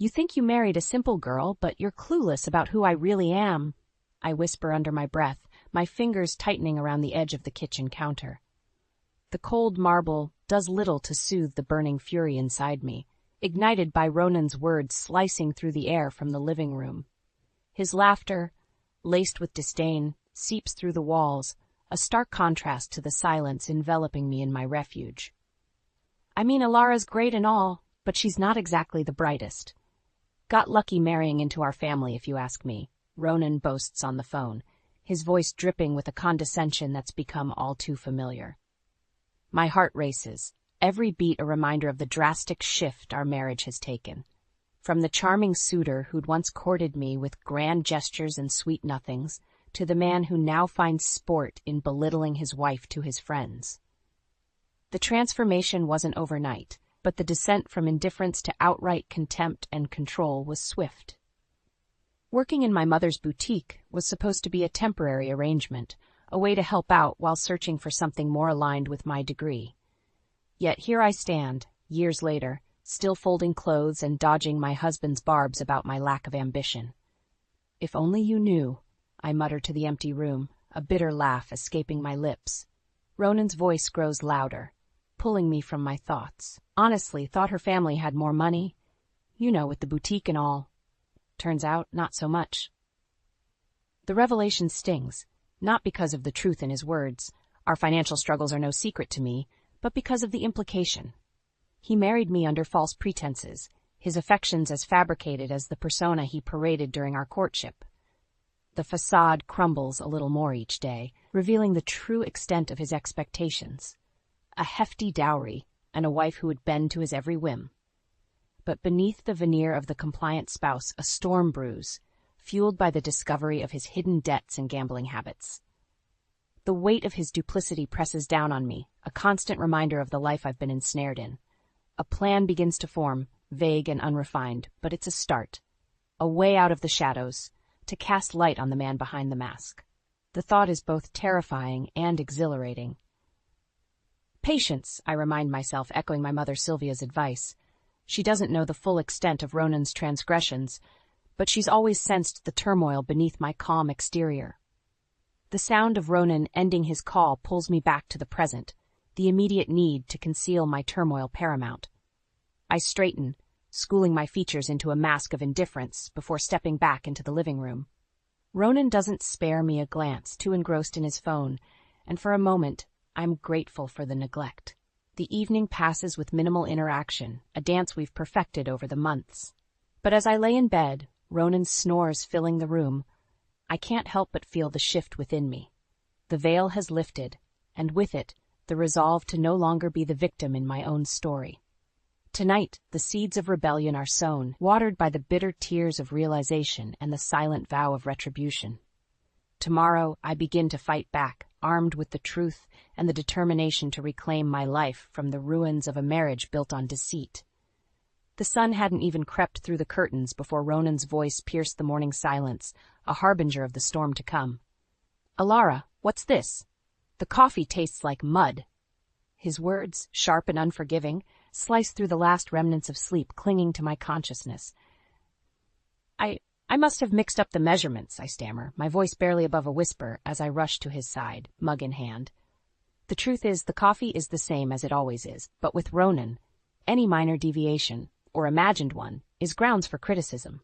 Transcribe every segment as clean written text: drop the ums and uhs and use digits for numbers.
You think you married a simple girl, but you're clueless about who I really am, I whisper under my breath, my fingers tightening around the edge of the kitchen counter. The cold marble does little to soothe the burning fury inside me, ignited by Ronan's words slicing through the air from the living room. His laughter, laced with disdain, seeps through the walls, a stark contrast to the silence enveloping me in my refuge. I mean, Alara's great and all, but she's not exactly the brightest. Got lucky marrying into our family, if you ask me, Ronan boasts on the phone, his voice dripping with a condescension that's become all too familiar. My heart races, every beat a reminder of the drastic shift our marriage has taken. From the charming suitor who'd once courted me with grand gestures and sweet nothings, to the man who now finds sport in belittling his wife to his friends. The transformation wasn't overnight, but the descent from indifference to outright contempt and control was swift. Working in my mother's boutique was supposed to be a temporary arrangement, a way to help out while searching for something more aligned with my degree. Yet here I stand, years later, still folding clothes and dodging my husband's barbs about my lack of ambition. If only you knew, I mutter to the empty room, a bitter laugh escaping my lips. Ronan's voice grows louder, pulling me from my thoughts. Honestly, thought her family had more money. You know, with the boutique and all. Turns out, not so much. The revelation stings, not because of the truth in his words. Our financial struggles are no secret to me, but because of the implication. He married me under false pretenses, his affections as fabricated as the persona he paraded during our courtship. The facade crumbles a little more each day, revealing the true extent of his expectations. A hefty dowry, and a wife who would bend to his every whim. But beneath the veneer of the compliant spouse, a storm brews, fueled by the discovery of his hidden debts and gambling habits. The weight of his duplicity presses down on me, a constant reminder of the life I've been ensnared in. A plan begins to form, vague and unrefined, but it's a start. A way out of the shadows, to cast light on the man behind the mask. The thought is both terrifying and exhilarating. Patience, I remind myself, echoing my mother Sylvia's advice. She doesn't know the full extent of Ronan's transgressions, but she's always sensed the turmoil beneath my calm exterior. The sound of Ronan ending his call pulls me back to the present, the immediate need to conceal my turmoil paramount. I straighten, schooling my features into a mask of indifference before stepping back into the living room. Ronan doesn't spare me a glance, too engrossed in his phone, and for a moment, I'm grateful for the neglect. The evening passes with minimal interaction, a dance we've perfected over the months. But as I lay in bed, Ronan's snores filling the room, I can't help but feel the shift within me. The veil has lifted, and with it, the resolve to no longer be the victim in my own story. Tonight, the seeds of rebellion are sown, watered by the bitter tears of realization and the silent vow of retribution. Tomorrow, I begin to fight back, armed with the truth and the determination to reclaim my life from the ruins of a marriage built on deceit. The sun hadn't even crept through the curtains before Ronan's voice pierced the morning silence, a harbinger of the storm to come. "Alara, what's this? The coffee tastes like mud." His words, sharp and unforgiving, sliced through the last remnants of sleep clinging to my consciousness. I must have mixed up the measurements, I stammer, my voice barely above a whisper as I rush to his side, mug in hand. The truth is, the coffee is the same as it always is, but with Ronan, any minor deviation, or imagined one, is grounds for criticism.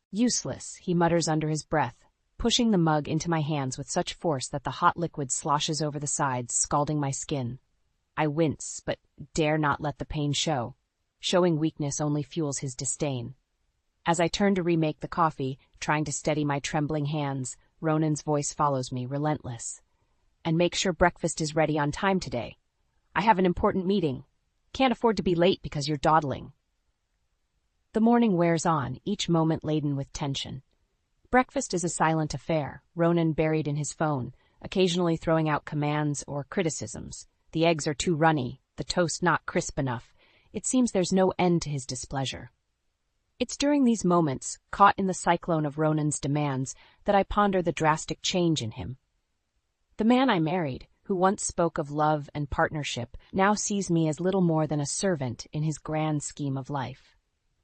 "Useless," he mutters under his breath, pushing the mug into my hands with such force that the hot liquid sloshes over the sides, scalding my skin. I wince, but dare not let the pain show. Showing weakness only fuels his disdain. As I turn to remake the coffee, trying to steady my trembling hands, Ronan's voice follows me, relentless. "And make sure breakfast is ready on time today. I have an important meeting. Can't afford to be late because you're dawdling." The morning wears on, each moment laden with tension. Breakfast is a silent affair, Ronan buried in his phone, occasionally throwing out commands or criticisms. The eggs are too runny, the toast not crisp enough. It seems there's no end to his displeasure. It's during these moments, caught in the cyclone of Ronan's demands, that I ponder the drastic change in him. The man I married, who once spoke of love and partnership, now sees me as little more than a servant in his grand scheme of life.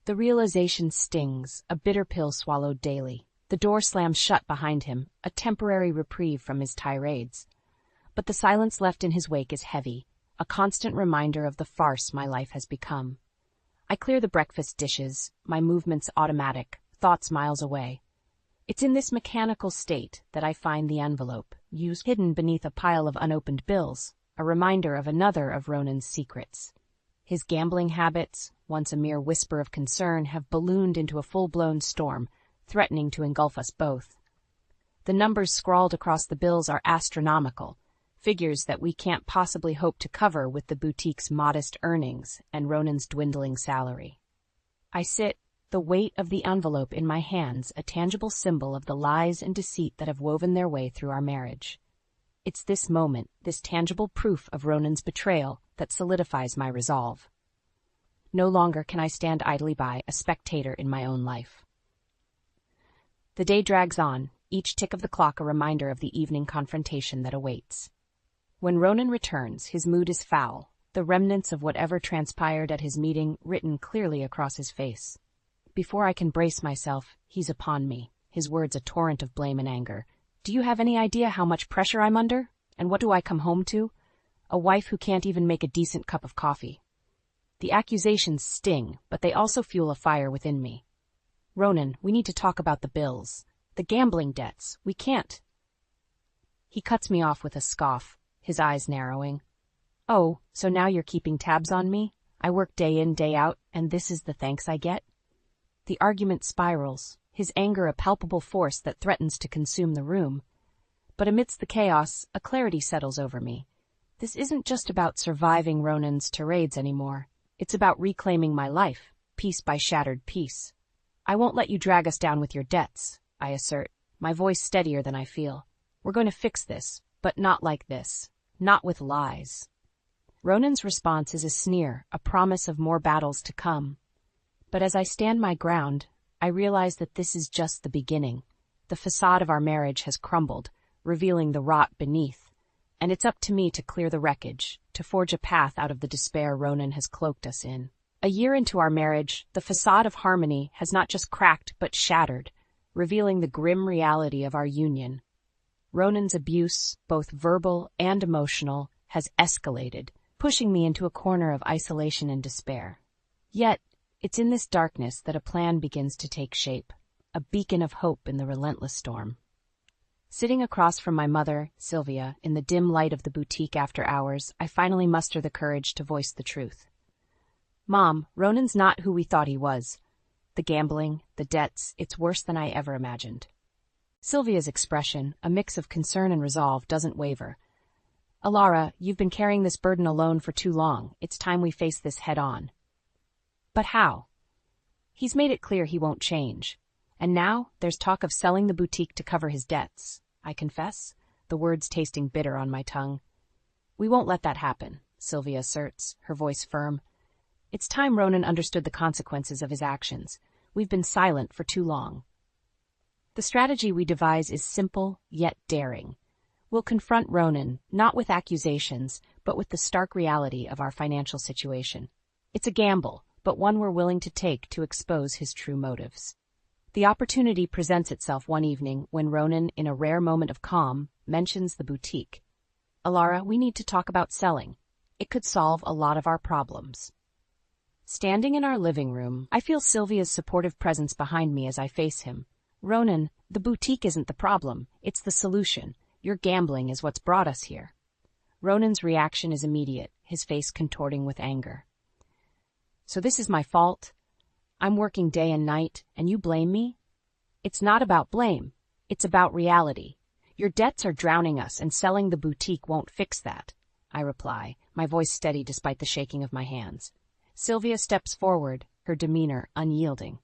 The realization stings, a bitter pill swallowed daily. The door slams shut behind him, a temporary reprieve from his tirades. But the silence left in his wake is heavy, a constant reminder of the farce my life has become. I clear the breakfast dishes, my movements automatic, thoughts miles away. It's in this mechanical state that I find the envelope, used hidden beneath a pile of unopened bills, a reminder of another of Ronan's secrets. His gambling habits, once a mere whisper of concern, have ballooned into a full-blown storm, threatening to engulf us both. The numbers scrawled across the bills are astronomical, figures that we can't possibly hope to cover with the boutique's modest earnings and Ronan's dwindling salary. I sit, the weight of the envelope in my hands, a tangible symbol of the lies and deceit that have woven their way through our marriage. It's this moment, this tangible proof of Ronan's betrayal, that solidifies my resolve. No longer can I stand idly by, a spectator in my own life. The day drags on, each tick of the clock a reminder of the evening confrontation that awaits. When Ronan returns, his mood is foul, the remnants of whatever transpired at his meeting written clearly across his face. Before I can brace myself, he's upon me, his words a torrent of blame and anger. Do you have any idea how much pressure I'm under? And what do I come home to? A wife who can't even make a decent cup of coffee. The accusations sting, but they also fuel a fire within me. Ronan, we need to talk about the bills. The gambling debts. We can't. He cuts me off with a scoff, his eyes narrowing. Oh, so now you're keeping tabs on me? I work day in, day out, and this is the thanks I get? The argument spirals, his anger a palpable force that threatens to consume the room. But amidst the chaos, a clarity settles over me. This isn't just about surviving Ronan's tirades anymore. It's about reclaiming my life, piece by shattered piece. I won't let you drag us down with your debts, I assert, my voice steadier than I feel. We're going to fix this, but not like this. Not with lies. Ronan's response is a sneer, a promise of more battles to come. But as I stand my ground, I realize that this is just the beginning. The facade of our marriage has crumbled, revealing the rot beneath, and it's up to me to clear the wreckage, to forge a path out of the despair Ronan has cloaked us in. A year into our marriage, the facade of harmony has not just cracked but shattered, revealing the grim reality of our union. Ronan's abuse, both verbal and emotional, has escalated, pushing me into a corner of isolation and despair. Yet, it's in this darkness that a plan begins to take shape, a beacon of hope in the relentless storm. Sitting across from my mother, Sylvia, in the dim light of the boutique after hours, I finally muster the courage to voice the truth. Mom, Ronan's not who we thought he was. The gambling, the debts, it's worse than I ever imagined. Sylvia's expression, a mix of concern and resolve, doesn't waver. Alara, you've been carrying this burden alone for too long. It's time we face this head on. But how? He's made it clear he won't change. And now, there's talk of selling the boutique to cover his debts. I confess, the words tasting bitter on my tongue. We won't let that happen, Sylvia asserts, her voice firm. It's time Ronan understood the consequences of his actions. We've been silent for too long. The strategy we devise is simple, yet daring. We'll confront Ronan, not with accusations, but with the stark reality of our financial situation. It's a gamble, but one we're willing to take to expose his true motives. The opportunity presents itself one evening when Ronan, in a rare moment of calm, mentions the boutique. Alara, we need to talk about selling. It could solve a lot of our problems. Standing in our living room, I feel Sylvia's supportive presence behind me as I face him. Ronan, the boutique isn't the problem, it's the solution. Your gambling is what's brought us here. Ronan's reaction is immediate, his face contorting with anger. So this is my fault? I'm working day and night, and you blame me? It's not about blame. It's about reality. Your debts are drowning us, and selling the boutique won't fix that, I reply, my voice steady despite the shaking of my hands. Sylvia steps forward, her demeanor unyielding.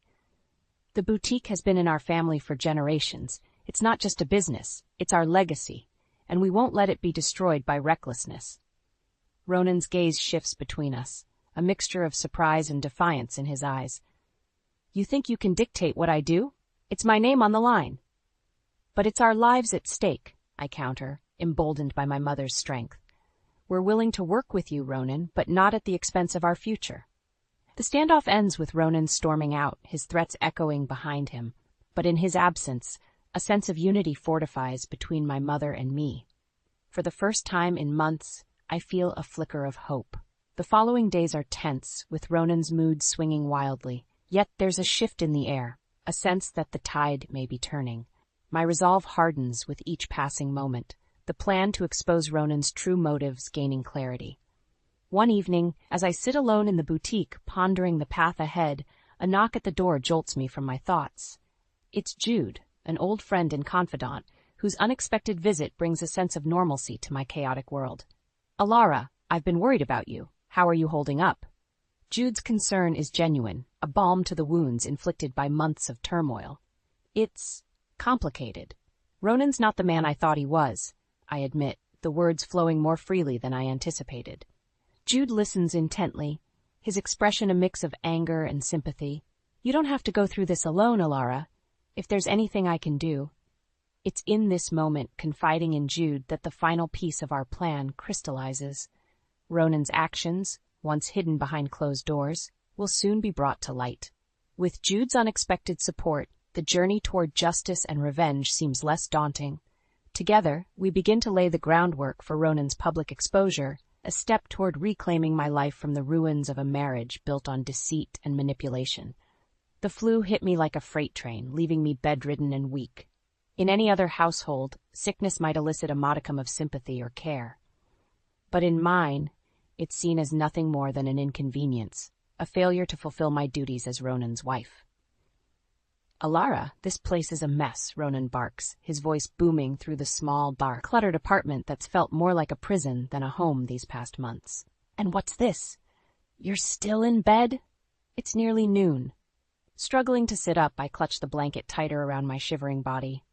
The boutique has been in our family for generations. It's not just a business, it's our legacy, and we won't let it be destroyed by recklessness. Ronan's gaze shifts between us, a mixture of surprise and defiance in his eyes. You think you can dictate what I do? It's my name on the line. But it's our lives at stake, I counter, emboldened by my mother's strength. We're willing to work with you, Ronan, but not at the expense of our future. The standoff ends with Ronan storming out, his threats echoing behind him. But in his absence, a sense of unity fortifies between my mother and me. For the first time in months, I feel a flicker of hope. The following days are tense, with Ronan's mood swinging wildly. Yet there's a shift in the air, a sense that the tide may be turning. My resolve hardens with each passing moment, the plan to expose Ronan's true motives gaining clarity. One evening, as I sit alone in the boutique pondering the path ahead, a knock at the door jolts me from my thoughts. It's Jude, an old friend and confidant, whose unexpected visit brings a sense of normalcy to my chaotic world. "Alara, I've been worried about you. How are you holding up?" Jude's concern is genuine, a balm to the wounds inflicted by months of turmoil. "It's complicated. Ronan's not the man I thought he was," I admit, the words flowing more freely than I anticipated. Jude listens intently, his expression a mix of anger and sympathy. "You don't have to go through this alone, Alara. If there's anything I can do..." It's in this moment, confiding in Jude, that the final piece of our plan crystallizes. Ronan's actions, once hidden behind closed doors, will soon be brought to light. With Jude's unexpected support, the journey toward justice and revenge seems less daunting. Together, we begin to lay the groundwork for Ronan's public exposure, a step toward reclaiming my life from the ruins of a marriage built on deceit and manipulation. The flu hit me like a freight train, leaving me bedridden and weak. In any other household, sickness might elicit a modicum of sympathy or care. But in mine, it's seen as nothing more than an inconvenience, a failure to fulfill my duties as Ronan's wife. "Alara, this place is a mess," Ronan barks, his voice booming through the small, dark, cluttered apartment that's felt more like a prison than a home these past months. "And what's this? You're still in bed?" It's nearly noon. Struggling to sit up, I clutch the blanket tighter around my shivering body.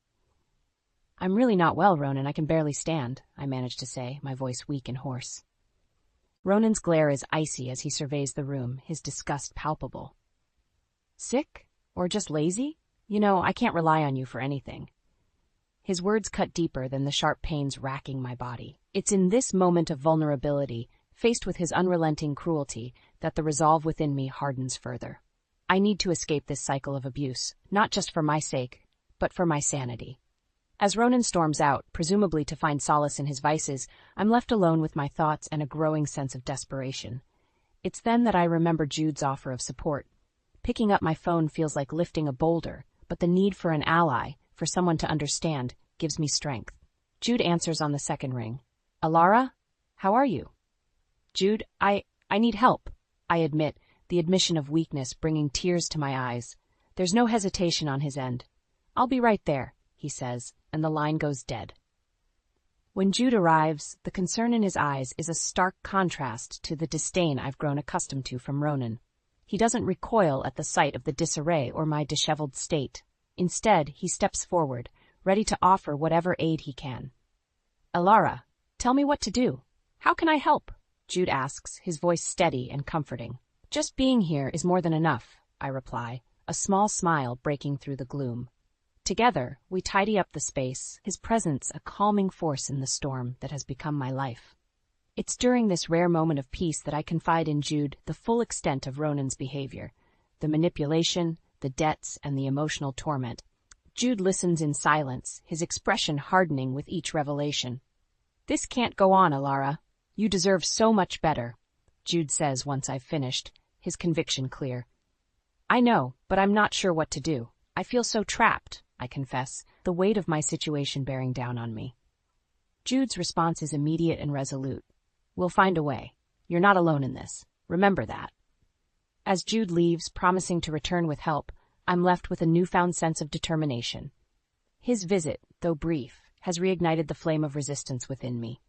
"I'm really not well, Ronan. I can barely stand," I manage to say, my voice weak and hoarse. Ronan's glare is icy as he surveys the room, his disgust palpable. "Sick? Or just lazy? You know, I can't rely on you for anything." His words cut deeper than the sharp pains racking my body. It's in this moment of vulnerability, faced with his unrelenting cruelty, that the resolve within me hardens further. I need to escape this cycle of abuse, not just for my sake, but for my sanity. As Ronan storms out, presumably to find solace in his vices, I'm left alone with my thoughts and a growing sense of desperation. It's then that I remember Jude's offer of support. Picking up my phone feels like lifting a boulder, but the need for an ally, for someone to understand, gives me strength. Jude answers on the second ring. "Alara, how are you?" "Jude, I need help," I admit, the admission of weakness bringing tears to my eyes. There's no hesitation on his end. "I'll be right there," he says, and the line goes dead. When Jude arrives, the concern in his eyes is a stark contrast to the disdain I've grown accustomed to from Ronan. He doesn't recoil at the sight of the disarray or my disheveled state. Instead, he steps forward, ready to offer whatever aid he can. "Alara, tell me what to do. How can I help?" Jude asks, his voice steady and comforting. "Just being here is more than enough," I reply, a small smile breaking through the gloom. Together, we tidy up the space, his presence a calming force in the storm that has become my life. It's during this rare moment of peace that I confide in Jude the full extent of Ronan's behavior, the manipulation, the debts, and the emotional torment. Jude listens in silence, his expression hardening with each revelation. "This can't go on, Alara. You deserve so much better," Jude says once I've finished, his conviction clear. "I know, but I'm not sure what to do. I feel so trapped," I confess, the weight of my situation bearing down on me. Jude's response is immediate and resolute. "We'll find a way. You're not alone in this. Remember that." As Jude leaves, promising to return with help, I'm left with a newfound sense of determination. His visit, though brief, has reignited the flame of resistance within me.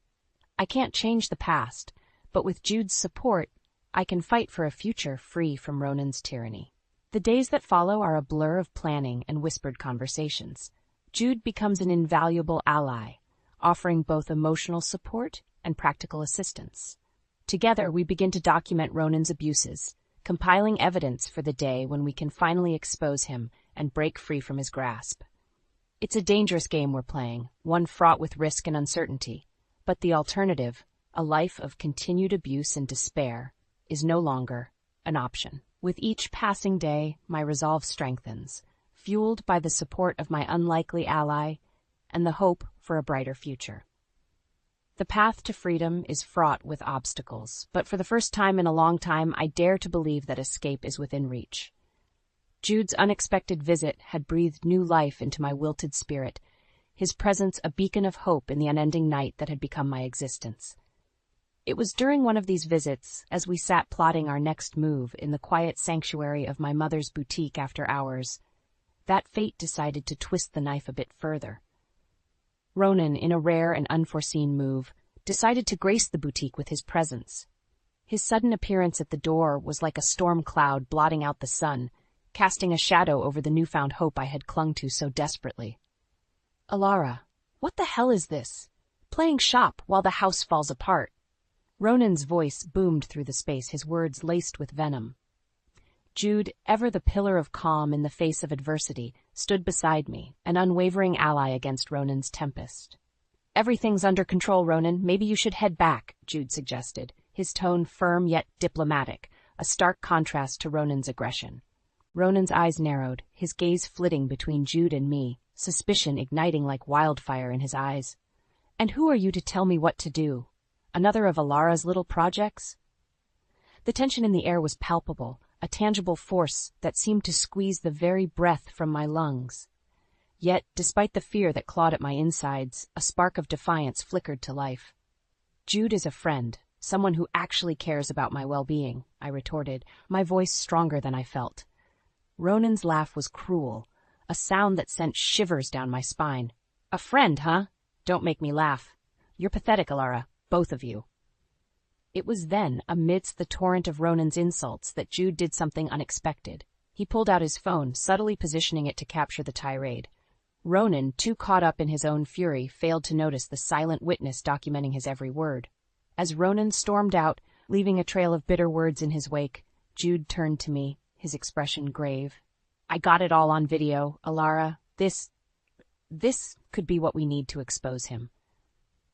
I can't change the past, but with Jude's support, I can fight for a future free from Ronan's tyranny. The days that follow are a blur of planning and whispered conversations. Jude becomes an invaluable ally, offering both emotional support and practical assistance. Together, we begin to document Ronan's abuses, compiling evidence for the day when we can finally expose him and break free from his grasp. It's a dangerous game we're playing, one fraught with risk and uncertainty, but the alternative, a life of continued abuse and despair, is no longer an option. With each passing day, my resolve strengthens, fueled by the support of my unlikely ally and the hope for a brighter future. The path to freedom is fraught with obstacles, but for the first time in a long time, I dare to believe that escape is within reach. Jude's unexpected visit had breathed new life into my wilted spirit, his presence a beacon of hope in the unending night that had become my existence. It was during one of these visits, as we sat plotting our next move in the quiet sanctuary of my mother's boutique after hours, that fate decided to twist the knife a bit further. Ronan, in a rare and unforeseen move, decided to grace the boutique with his presence. His sudden appearance at the door was like a storm cloud blotting out the sun, casting a shadow over the newfound hope I had clung to so desperately. "Alara, what the hell is this? Playing shop while the house falls apart." Ronan's voice boomed through the space, his words laced with venom. Jude, ever the pillar of calm in the face of adversity, stood beside me, an unwavering ally against Ronan's tempest. "Everything's under control, Ronan. Maybe you should head back," Jude suggested, his tone firm yet diplomatic, a stark contrast to Ronan's aggression. Ronan's eyes narrowed, his gaze flitting between Jude and me, suspicion igniting like wildfire in his eyes. "And who are you to tell me what to do? Another of Alara's little projects?" The tension in the air was palpable, a tangible force that seemed to squeeze the very breath from my lungs. Yet, despite the fear that clawed at my insides, a spark of defiance flickered to life. "Jude is a friend, someone who actually cares about my well-being," I retorted, my voice stronger than I felt. Ronan's laugh was cruel, a sound that sent shivers down my spine. "A friend, huh? Don't make me laugh. You're pathetic, Alara, both of you." It was then, amidst the torrent of Ronan's insults, that Jude did something unexpected. He pulled out his phone, subtly positioning it to capture the tirade. Ronan, too caught up in his own fury, failed to notice the silent witness documenting his every word. As Ronan stormed out, leaving a trail of bitter words in his wake, Jude turned to me, his expression grave. "I got it all on video, Alara. This could be what we need to expose him."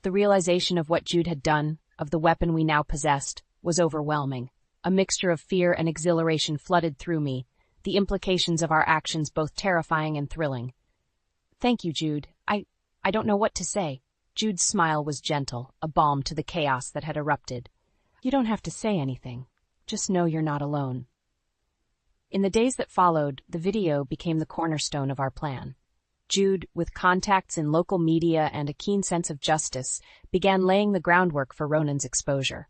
The realization of what Jude had done, of the weapon we now possessed, was overwhelming. A mixture of fear and exhilaration flooded through me, the implications of our actions both terrifying and thrilling. "Thank you, Jude. I don't know what to say." Jude's smile was gentle, a balm to the chaos that had erupted. "You don't have to say anything. Just know you're not alone." In the days that followed, the video became the cornerstone of our plan. Jude, with contacts in local media and a keen sense of justice, began laying the groundwork for Ronan's exposure.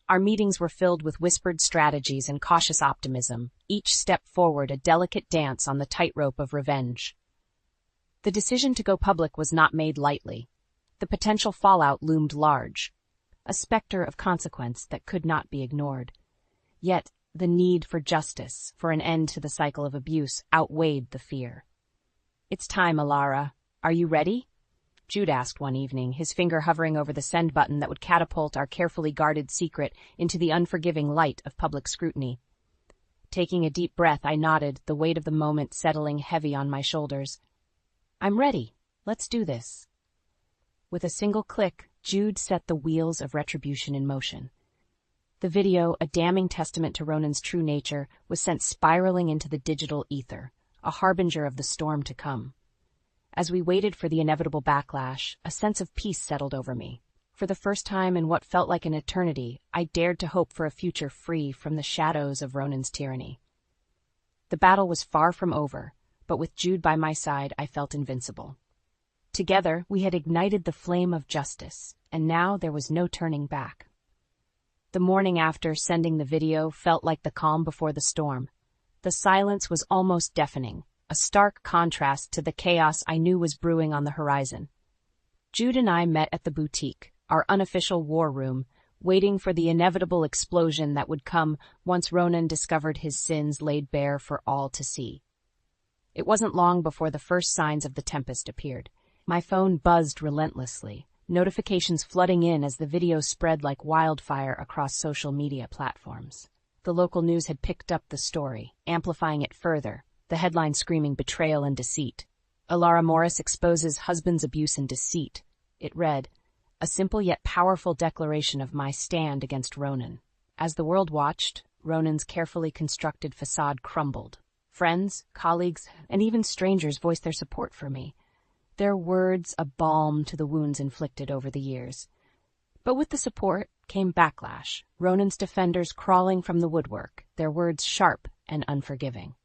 Our meetings were filled with whispered strategies and cautious optimism, each step forward a delicate dance on the tightrope of revenge. The decision to go public was not made lightly. The potential fallout loomed large, a specter of consequence that could not be ignored. Yet, the need for justice, for an end to the cycle of abuse, outweighed the fear. "It's time, Alara. Are you ready?" Jude asked one evening, his finger hovering over the send button that would catapult our carefully guarded secret into the unforgiving light of public scrutiny. Taking a deep breath, I nodded, the weight of the moment settling heavy on my shoulders. "I'm ready. Let's do this." With a single click, Jude set the wheels of retribution in motion. The video, a damning testament to Ronan's true nature, was sent spiraling into the digital ether, a harbinger of the storm to come. As we waited for the inevitable backlash, a sense of peace settled over me. For the first time in what felt like an eternity, I dared to hope for a future free from the shadows of Ronan's tyranny. The battle was far from over, but with Jude by my side, I felt invincible. Together, we had ignited the flame of justice, and now there was no turning back. The morning after sending the video felt like the calm before the storm. The silence was almost deafening, a stark contrast to the chaos I knew was brewing on the horizon. Jude and I met at the boutique, our unofficial war room, waiting for the inevitable explosion that would come once Ronan discovered his sins laid bare for all to see. It wasn't long before the first signs of the tempest appeared. My phone buzzed relentlessly, notifications flooding in as the video spread like wildfire across social media platforms. The local news had picked up the story, amplifying it further, the headline screaming betrayal and deceit. "Alara Morris exposes husband's abuse and deceit." It read, a simple yet powerful declaration of my stand against Ronan. As the world watched, Ronan's carefully constructed facade crumbled. Friends, colleagues, and even strangers voiced their support for me, their words a balm to the wounds inflicted over the years. But with the support came backlash, Ronan's defenders crawling from the woodwork, their words sharp and unforgiving.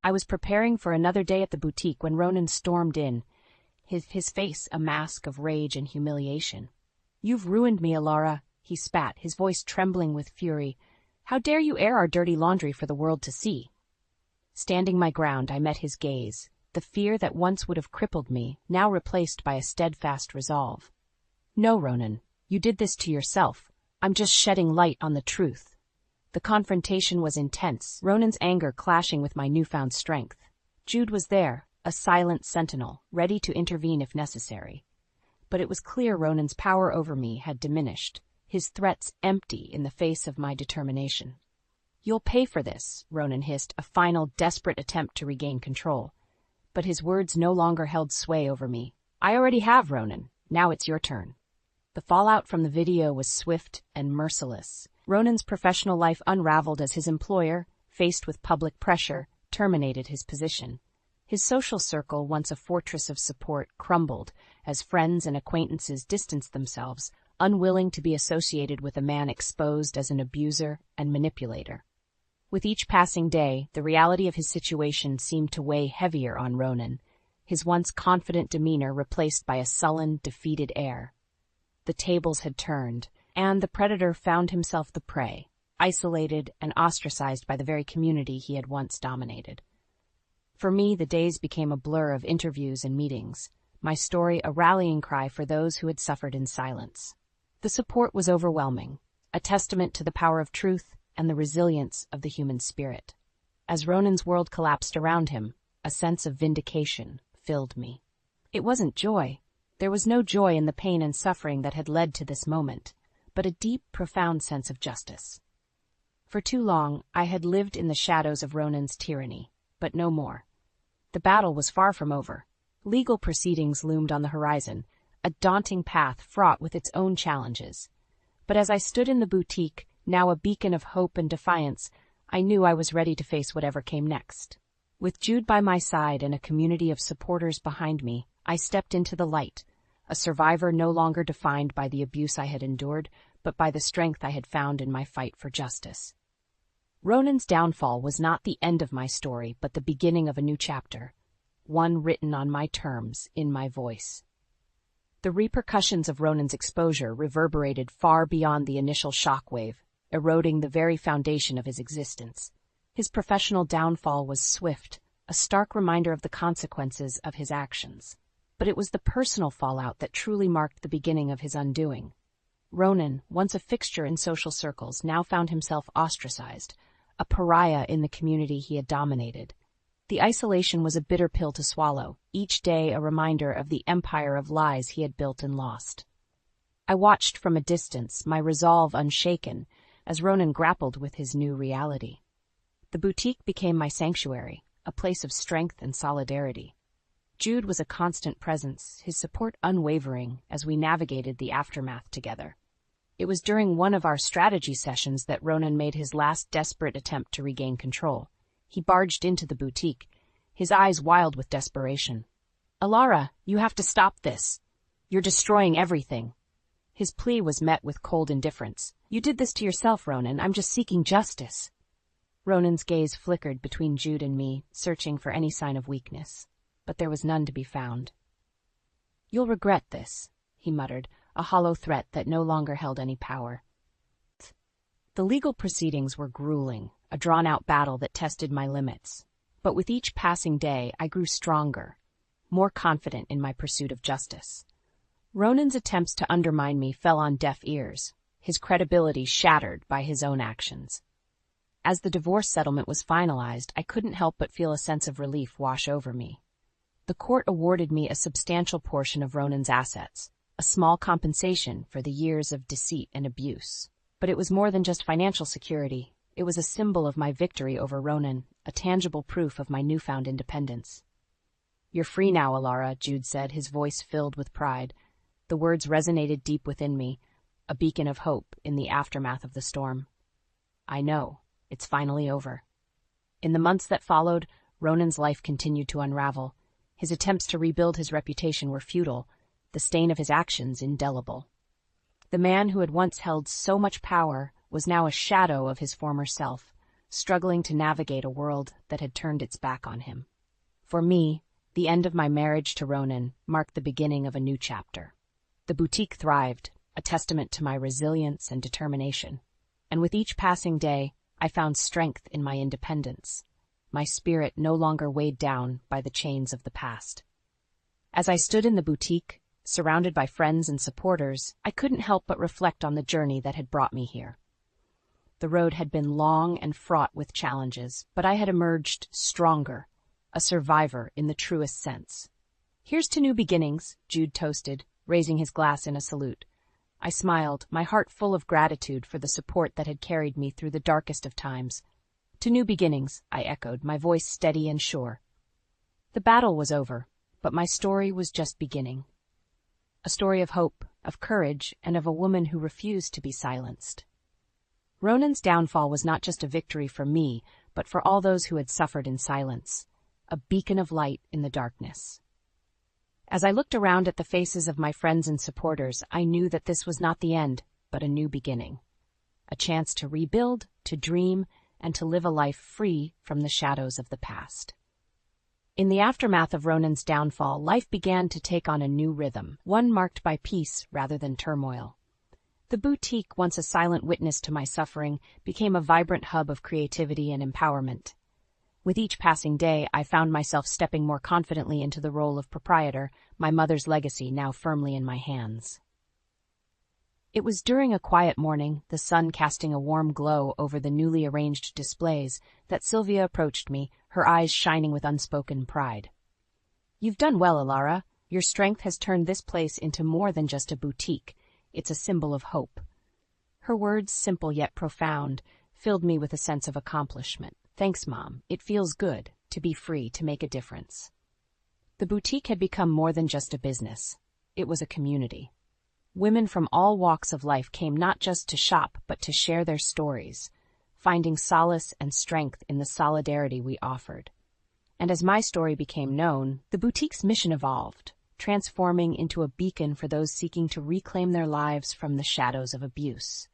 I was preparing for another day at the boutique when Ronan stormed in, his face a mask of rage and humiliation. "You've ruined me, Alara," he spat, his voice trembling with fury. "How dare you air our dirty laundry for the world to see?" Standing my ground, I met his gaze, the fear that once would have crippled me, now replaced by a steadfast resolve. "No, Ronan, you did this to yourself. I'm just shedding light on the truth." The confrontation was intense, Ronan's anger clashing with my newfound strength. Jude was there, a silent sentinel, ready to intervene if necessary. But it was clear Ronan's power over me had diminished, his threats empty in the face of my determination. "You'll pay for this," Ronan hissed, a final desperate attempt to regain control. But his words no longer held sway over me. "I already have, Ronan. Now it's your turn." The fallout from the video was swift and merciless. Ronan's professional life unraveled as his employer, faced with public pressure, terminated his position. His social circle, once a fortress of support, crumbled as friends and acquaintances distanced themselves, unwilling to be associated with a man exposed as an abuser and manipulator. With each passing day, the reality of his situation seemed to weigh heavier on Ronan, his once confident demeanor replaced by a sullen, defeated air. The tables had turned, and the predator found himself the prey, isolated and ostracized by the very community he had once dominated. For me, the days became a blur of interviews and meetings, my story a rallying cry for those who had suffered in silence. The support was overwhelming, a testament to the power of truth and the resilience of the human spirit. As Ronan's world collapsed around him, a sense of vindication filled me. It wasn't joy. There was no joy in the pain and suffering that had led to this moment, but a deep, profound sense of justice. For too long, I had lived in the shadows of Ronan's tyranny, but no more. The battle was far from over. Legal proceedings loomed on the horizon, a daunting path fraught with its own challenges. But as I stood in the boutique, now a beacon of hope and defiance, I knew I was ready to face whatever came next. With Jude by my side and a community of supporters behind me, I stepped into the light, a survivor no longer defined by the abuse I had endured, but by the strength I had found in my fight for justice. Ronan's downfall was not the end of my story, but the beginning of a new chapter, one written on my terms, in my voice. The repercussions of Ronan's exposure reverberated far beyond the initial shockwave, eroding the very foundation of his existence. His professional downfall was swift, a stark reminder of the consequences of his actions. But it was the personal fallout that truly marked the beginning of his undoing. Ronan, once a fixture in social circles, now found himself ostracized, a pariah in the community he had dominated. The isolation was a bitter pill to swallow, each day a reminder of the empire of lies he had built and lost. I watched from a distance, my resolve unshaken, as Ronan grappled with his new reality. The boutique became my sanctuary, a place of strength and solidarity. Jude was a constant presence, his support unwavering as we navigated the aftermath together. It was during one of our strategy sessions that Ronan made his last desperate attempt to regain control. He barged into the boutique, his eyes wild with desperation. "Alara, you have to stop this. You're destroying everything." His plea was met with cold indifference. "You did this to yourself, Ronan. I'm just seeking justice." Ronan's gaze flickered between Jude and me, searching for any sign of weakness. But there was none to be found. "You'll regret this," he muttered, a hollow threat that no longer held any power. The legal proceedings were grueling, a drawn-out battle that tested my limits. But with each passing day, I grew stronger, more confident in my pursuit of justice. Ronan's attempts to undermine me fell on deaf ears, his credibility shattered by his own actions. As the divorce settlement was finalized, I couldn't help but feel a sense of relief wash over me. The court awarded me a substantial portion of Ronan's assets, a small compensation for the years of deceit and abuse. But it was more than just financial security. It was a symbol of my victory over Ronan, a tangible proof of my newfound independence. "You're free now, Alara," Jude said, his voice filled with pride. The words resonated deep within me, a beacon of hope in the aftermath of the storm. "I know," It's finally over. In the months that followed, Ronan's life continued to unravel. His attempts to rebuild his reputation were futile, the stain of his actions indelible. The man who had once held so much power was now a shadow of his former self, struggling to navigate a world that had turned its back on him. For me, the end of my marriage to Ronan marked the beginning of a new chapter. The boutique thrived, a testament to my resilience and determination. And with each passing day, I found strength in my independence, my spirit no longer weighed down by the chains of the past. As I stood in the boutique, surrounded by friends and supporters, I couldn't help but reflect on the journey that had brought me here. The road had been long and fraught with challenges, but I had emerged stronger, a survivor in the truest sense. "Here's to new beginnings," Jude toasted, raising his glass in a salute. I smiled, my heart full of gratitude for the support that had carried me through the darkest of times. "To new beginnings," I echoed, my voice steady and sure. The battle was over, but my story was just beginning. A story of hope, of courage, and of a woman who refused to be silenced. Ronan's downfall was not just a victory for me, but for all those who had suffered in silence, a beacon of light in the darkness. As I looked around at the faces of my friends and supporters, I knew that this was not the end, but a new beginning. A chance to rebuild, to dream, and to live a life free from the shadows of the past. In the aftermath of Ronan's downfall, life began to take on a new rhythm, one marked by peace rather than turmoil. The boutique, once a silent witness to my suffering, became a vibrant hub of creativity and empowerment. With each passing day, I found myself stepping more confidently into the role of proprietor, my mother's legacy now firmly in my hands. It was during a quiet morning, the sun casting a warm glow over the newly arranged displays, that Sylvia approached me, her eyes shining with unspoken pride. "You've done well, Alara. Your strength has turned this place into more than just a boutique. It's a symbol of hope." Her words, simple yet profound, filled me with a sense of accomplishment. "Thanks, Mom. It feels good to be free to make a difference." The boutique had become more than just a business. It was a community. Women from all walks of life came not just to shop, but to share their stories, finding solace and strength in the solidarity we offered. And as my story became known, the boutique's mission evolved, transforming into a beacon for those seeking to reclaim their lives from the shadows of abuse.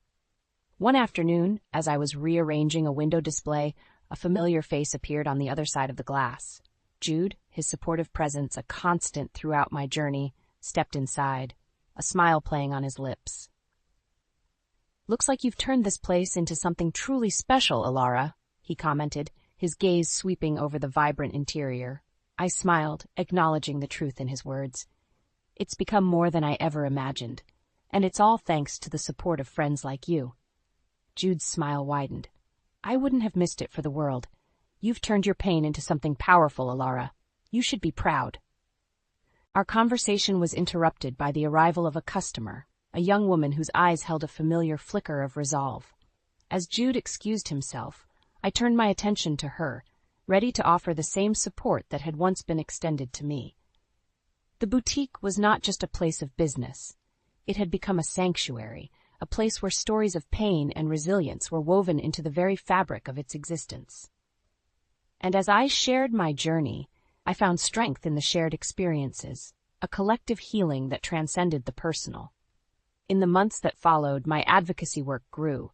One afternoon, as I was rearranging a window display, a familiar face appeared on the other side of the glass. Jude, his supportive presence a constant throughout my journey, stepped inside, a smile playing on his lips. "Looks like you've turned this place into something truly special, Alara," he commented, his gaze sweeping over the vibrant interior. I smiled, acknowledging the truth in his words. "It's become more than I ever imagined, and it's all thanks to the support of friends like you." Jude's smile widened. "I wouldn't have missed it for the world. You've turned your pain into something powerful, Alara. You should be proud." Our conversation was interrupted by the arrival of a customer, a young woman whose eyes held a familiar flicker of resolve. As Jude excused himself, I turned my attention to her, ready to offer the same support that had once been extended to me. The boutique was not just a place of business. It had become a sanctuary, a place where stories of pain and resilience were woven into the very fabric of its existence. And as I shared my journey, I found strength in the shared experiences, a collective healing that transcended the personal. In the months that followed, my advocacy work grew,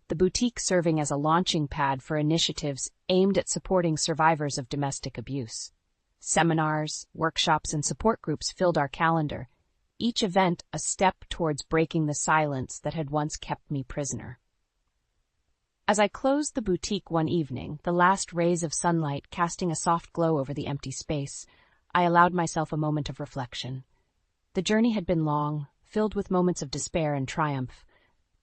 the boutique serving as a launching pad for initiatives aimed at supporting survivors of domestic abuse. Seminars, workshops, and support groups filled our calendar, each event a step towards breaking the silence that had once kept me prisoner. As I closed the boutique one evening, the last rays of sunlight casting a soft glow over the empty space, I allowed myself a moment of reflection. The journey had been long, filled with moments of despair and triumph,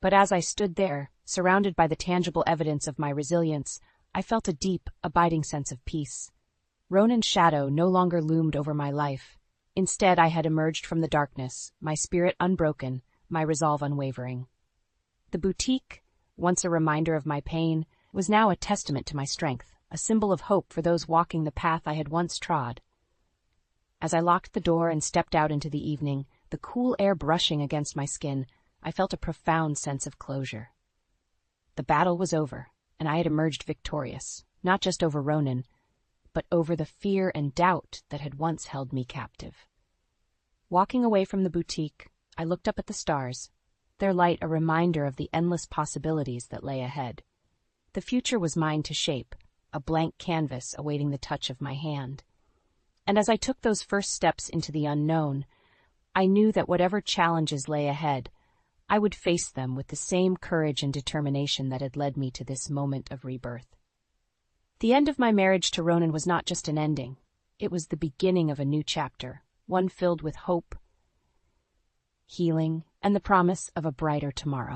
but as I stood there, surrounded by the tangible evidence of my resilience, I felt a deep, abiding sense of peace. Ronan's shadow no longer loomed over my life. Instead, I had emerged from the darkness, my spirit unbroken, my resolve unwavering. The boutique, once a reminder of my pain, was now a testament to my strength, a symbol of hope for those walking the path I had once trod. As I locked the door and stepped out into the evening, the cool air brushing against my skin, I felt a profound sense of closure. The battle was over, and I had emerged victorious, not just over Ronan, but over the fear and doubt that had once held me captive. Walking away from the boutique, I looked up at the stars, their light a reminder of the endless possibilities that lay ahead. The future was mine to shape, a blank canvas awaiting the touch of my hand. And as I took those first steps into the unknown, I knew that whatever challenges lay ahead, I would face them with the same courage and determination that had led me to this moment of rebirth. The end of my marriage to Ronan was not just an ending. It was the beginning of a new chapter, one filled with hope, healing, and the promise of a brighter tomorrow.